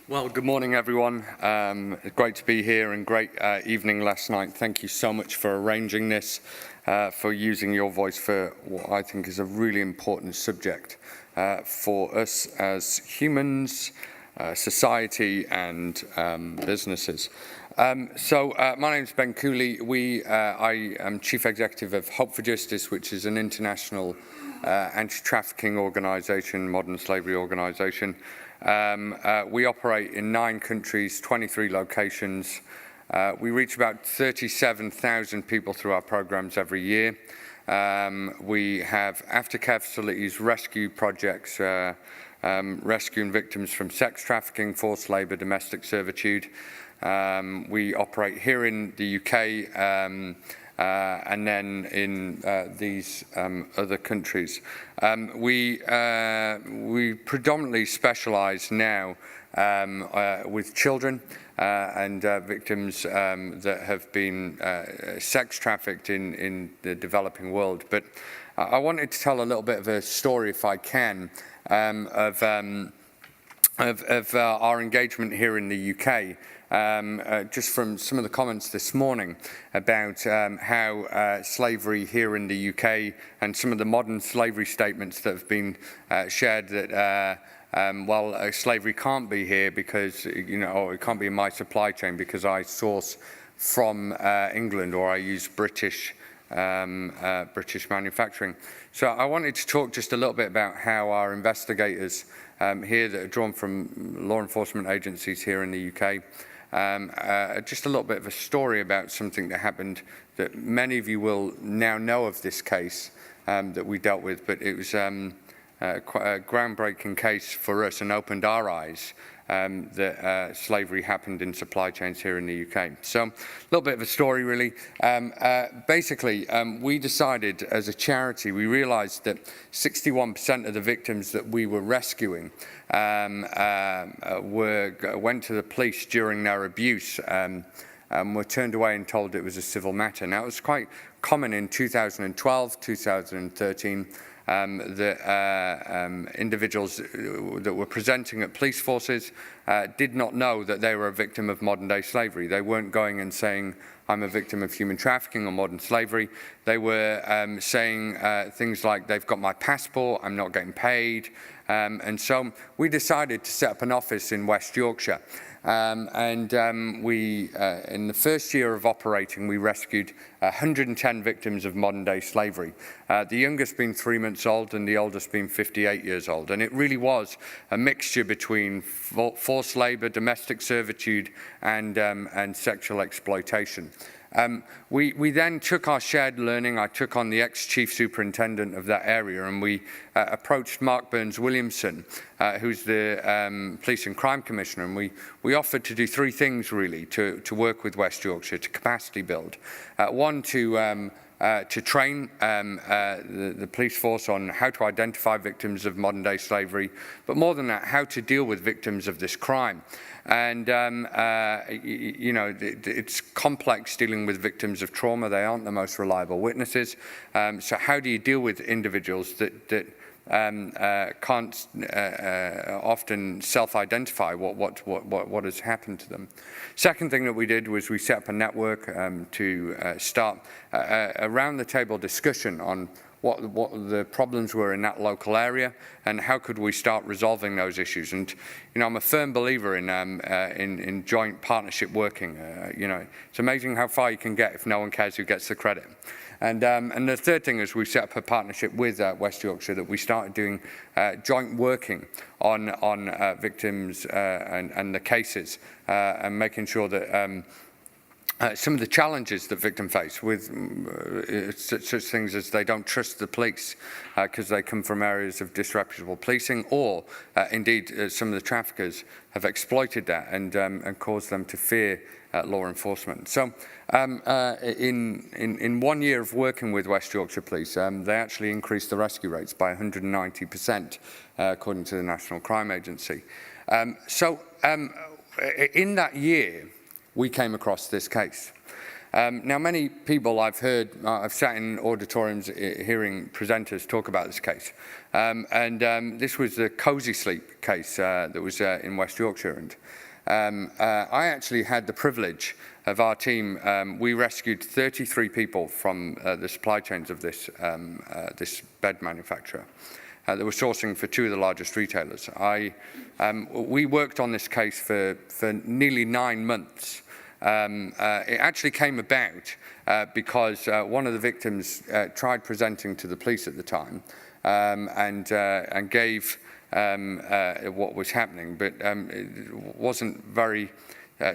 Well, good morning, everyone. Great to be here and great evening last night. Thank you so much for arranging this, for using your voice for what I think is a really important subject for us as humans, society and businesses. My name is Ben Cooley. I am Chief Executive of Hope for Justice, which is an international anti-trafficking organisation, modern slavery organisation. We operate in 9 countries, 23 locations. We reach about 37,000 people through our programs every year. We have aftercare facilities, rescue projects, rescuing victims from sex trafficking, forced labour, domestic servitude. We operate here in the UK and then in these other countries. We predominantly specialise now with children and victims that have been sex trafficked in the developing world. But I wanted to tell a little bit of a story, if I can, of our engagement here in the UK. Just from some of the comments this morning about how slavery here in the UK and some of the modern slavery statements that have been shared that slavery can't be here because, or it can't be in my supply chain because I source from England or I use British manufacturing. So I wanted to talk just a little bit about how our investigators here that are drawn from law enforcement agencies here in the UK, just a little bit of a story about something that happened that many of you will now know of this case that we dealt with, but it was quite a groundbreaking case for us and opened our eyes that slavery happened in supply chains here in the UK. So a little bit of a story really. Basically, we decided as a charity, we realised that 61% of the victims that we were rescuing went to the police during their abuse and were turned away and told it was a civil matter. Now, it was quite common in 2012, 2013, that individuals that were presenting at police forces did not know that they were a victim of modern-day slavery. They weren't going and saying, I'm a victim of human trafficking or modern slavery. They were saying things like, they've got my passport, I'm not getting paid. And so we decided to set up an office in West Yorkshire. In the first year of operating, we rescued 110 victims of modern-day slavery, the youngest being 3 months old and the oldest being 58 years old. And it really was a mixture between forced labour, domestic servitude, and sexual exploitation. We then took our shared learning. I took on the ex-chief superintendent of that area, and we approached Mark Burns-Williamson, who's the police and crime commissioner, and we offered to do 3 things really to work with West Yorkshire to capacity build. One, to train the police force on how to identify victims of modern-day slavery, but more than that, how to deal with victims of this crime. And, it's complex dealing with victims of trauma. They aren't the most reliable witnesses. So how do you deal with individuals that can't often self-identify what has happened to them? Second thing that we did was we set up a network to start a round-the-table discussion on what the problems were in that local area and how could we start resolving those issues. And I'm a firm believer in joint partnership working. It's amazing how far you can get if no one cares who gets the credit. And the third thing is we set up a partnership with West Yorkshire that we started doing joint working on victims and the cases and making sure that some of the challenges that victims face with such things as they don't trust the police because they come from areas of disreputable policing, or indeed some of the traffickers have exploited that and caused them to fear law enforcement. So in 1 year of working with West Yorkshire Police, they actually increased the rescue rates by 190%, according to the National Crime Agency. In that year, we came across this case. Now, many people I've sat in auditoriums hearing presenters talk about this case. This was the Cozy Sleep case that was in West Yorkshire. I actually had the privilege of our team. We rescued 33 people from the supply chains of this bed manufacturer that were sourcing for two of the largest retailers. We worked on this case for nearly 9 months. It actually came about because one of the victims tried presenting to the police at the time and gave what was happening, but it wasn't very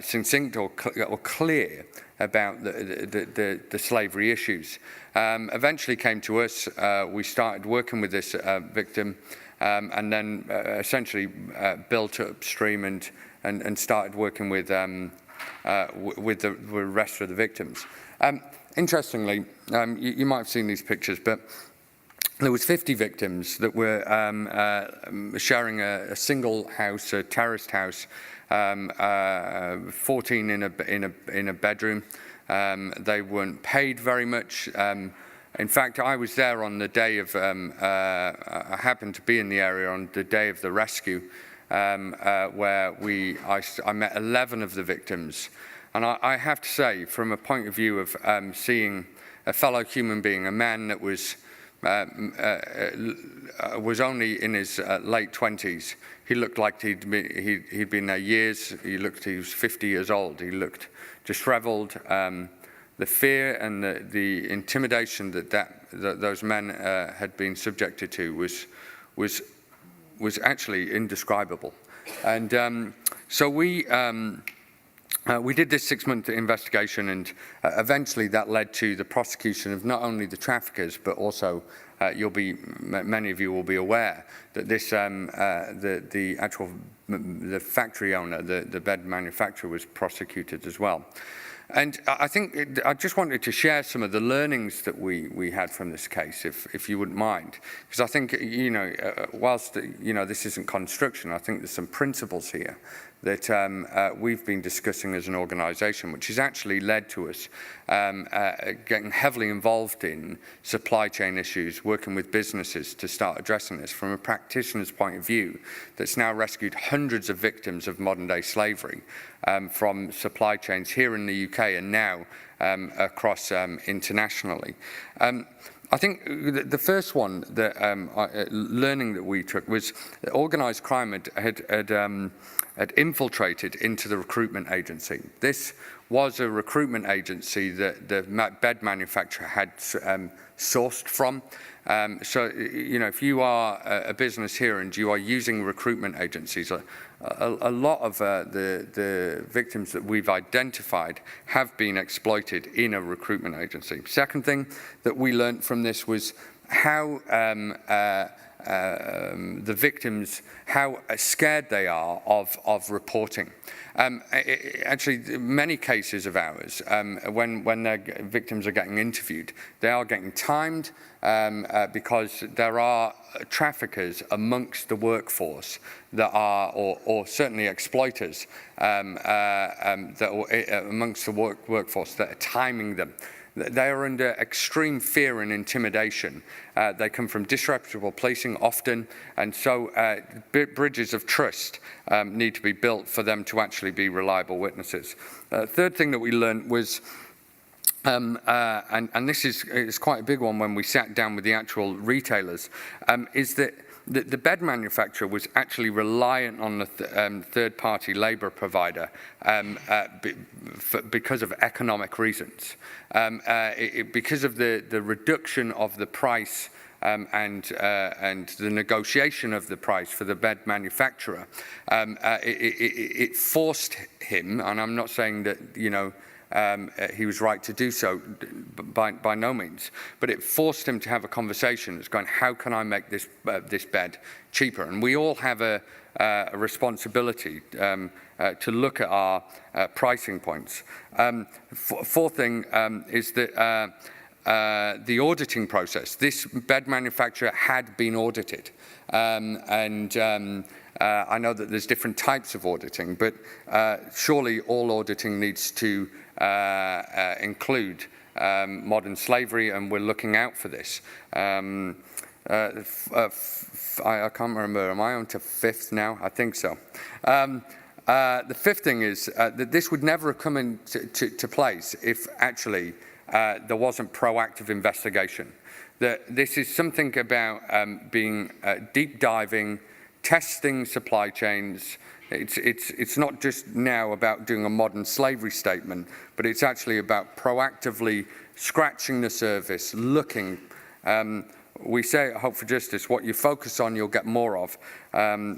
succinct or clear about the slavery issues. Eventually came to us. We started working with this victim and then essentially built upstream and started working with the rest of the victims. Interestingly, you might have seen these pictures, but there was 50 victims that were sharing a single house, a terraced house, 14 in a bedroom. They weren't paid very much. In fact, I was there on the day of, I happened to be in the area on the day of the rescue, where I met 11 of the victims. And I have to say, from a point of view of seeing a fellow human being, a man that was only in his late 20s. He looked like he'd been there years. He was 50 years old. He looked disheveled. The fear and the intimidation that those men had been subjected to was actually indescribable. And so we did this 6-month investigation, and eventually that led to the prosecution of not only the traffickers, but also many of you will be aware that this the factory owner, the bed manufacturer, was prosecuted as well. And I think I just wanted to share some of the learnings that we had from this case, if you wouldn't mind, because I think whilst this isn't construction, I think there's some principles here that we've been discussing as an organisation, which has actually led to us getting heavily involved in supply chain issues, working with businesses to start addressing this from a practitioner's point of view that's now rescued hundreds of victims of modern-day slavery from supply chains here in the UK and now across internationally. I think the first one, learning that we took, was that organised crime had infiltrated into the recruitment agency. This was a recruitment agency that the bed manufacturer had sourced from. So, if you are a business here and you are using recruitment agencies, a lot of the victims that we've identified have been exploited in a recruitment agency. Second thing that we learned from this was how the victims, how scared they are of reporting. Actually, many cases of ours, when their victims are getting interviewed, they are getting timed because there are traffickers amongst the workforce that are, or certainly exploiters that are amongst the workforce that are timing them. They are under extreme fear and intimidation. They come from disreputable policing often, and so bridges of trust need to be built for them to actually be reliable witnesses. Third thing that we learned was, and this is quite a big one when we sat down with the actual retailers, is that the bed manufacturer was actually reliant on the third-party labour provider because of economic reasons. Because of the reduction of the price and the negotiation of the price for the bed manufacturer, it forced him, and I'm not saying that, he was right to do so, by no means, but it forced him to have a conversation that's going, how can I make this bed cheaper? And we all have a responsibility to look at our pricing points. Fourth thing is that the auditing process. This bed manufacturer had been audited, and I know that there's different types of auditing, but surely all auditing needs to include modern slavery, and we're looking out for this. I can't remember, am I on to fifth now? I think so. The fifth thing is that this would never have come into place if actually there wasn't proactive investigation. That this is something about being deep diving, testing supply chains. It's not just now about doing a modern slavery statement, but it's actually about proactively scratching the surface, looking. We say at Hope for Justice, what you focus on, you'll get more of.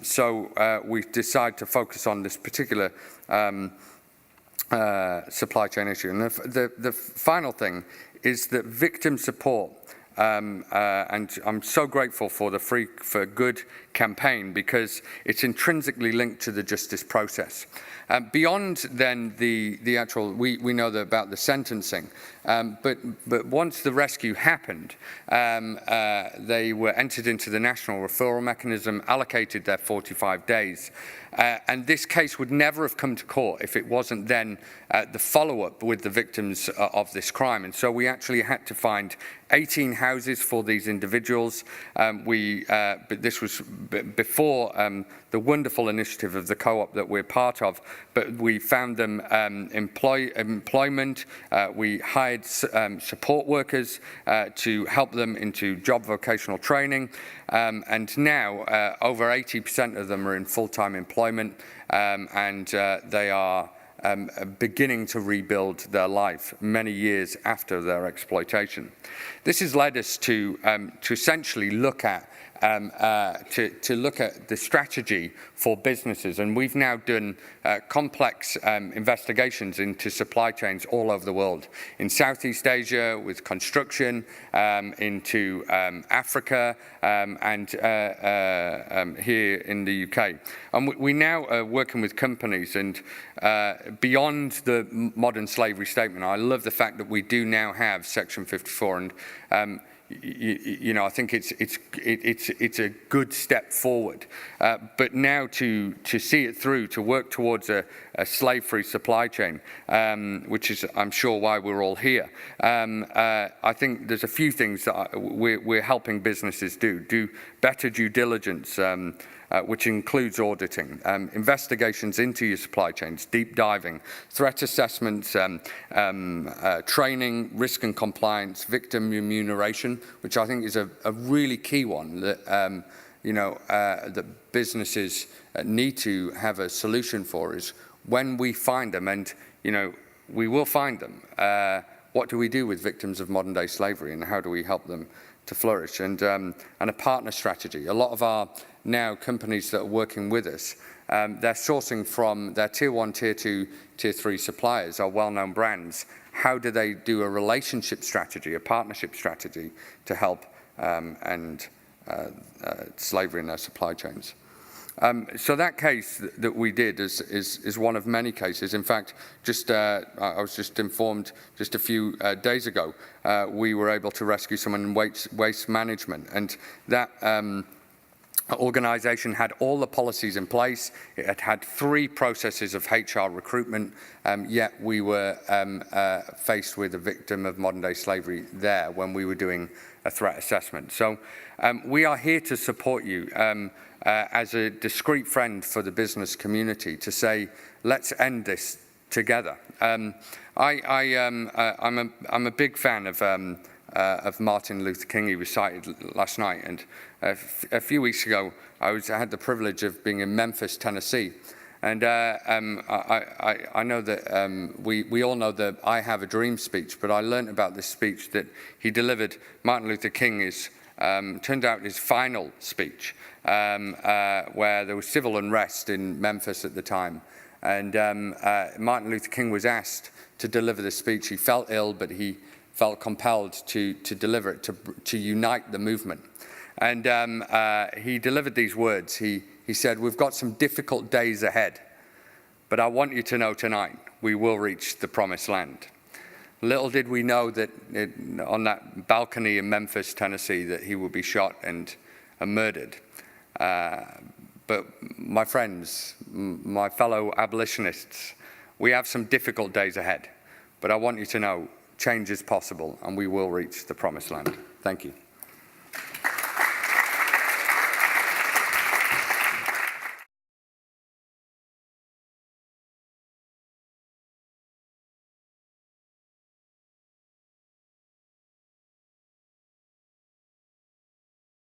So we decide to focus on this particular supply chain issue. And the final thing is that victim support. And I'm so grateful for the Free for Good campaign, because it's intrinsically linked to the justice process. Beyond then the actual, we know about the sentencing, but once the rescue happened, they were entered into the national referral mechanism, allocated their 45 days. And this case would never have come to court if it wasn't then the follow-up with the victims of this crime. And so we actually had to find 18 houses for these individuals. But this was before the wonderful initiative of the co-op that we're part of, but we found them employment. We hired support workers to help them into job vocational training. And now over 80% of them are in full-time employment, and they are beginning to rebuild their life many years after their exploitation. This has led us to essentially look at to look at the strategy for businesses, and we've now done complex investigations into supply chains all over the world, in Southeast Asia with construction, into Africa, and here in the UK. And we now are working with companies, and beyond the modern slavery statement, I love the fact that we do now have Section 54, and you know, I think it's a good step forward. But now to see it through, to work towards a slave-free supply chain, which is, I'm sure, why we're all here. I think there's a few things that we're helping businesses do better due diligence, which includes auditing, investigations into your supply chains, deep diving, threat assessments, training, risk and compliance, victim remuneration, which I think is a really key one that that businesses need to have a solution for, is when we find them, and we will find them, what do we do with victims of modern day slavery, and how do we help them to flourish? And a partner strategy. A lot of our now companies that are working with us, they're sourcing from their tier 1, tier 2, tier 3 suppliers, our well-known brands. How do they do a relationship strategy, a partnership strategy to help end slavery in their supply chains? So that case that we did is one of many cases. In fact, I was just informed just a few days ago, we were able to rescue someone in waste management, and that organisation had all the policies in place. It had 3 processes of HR recruitment, yet we were faced with a victim of modern day slavery there when we were doing a threat assessment. So we are here to support you as a discreet friend for the business community, to say, let's end this together. I'm a big fan of Martin Luther King. He was cited last night, and a few weeks ago I had the privilege of being in Memphis, Tennessee, and I know that we all know the I Have a Dream speech, but I learned about this speech that he delivered. Martin Luther King turned out his final speech, where there was civil unrest in Memphis at the time, and Martin Luther King was asked to deliver the speech. He felt ill, but he felt compelled to deliver it, to unite the movement. And he delivered these words. He said, "We've got some difficult days ahead, but I want you to know tonight, we will reach the promised land." Little did we know that on that balcony in Memphis, Tennessee, that he would be shot and murdered. But my friends, my fellow abolitionists, we have some difficult days ahead. But I want you to know change is possible and we will reach the promised land. Thank you.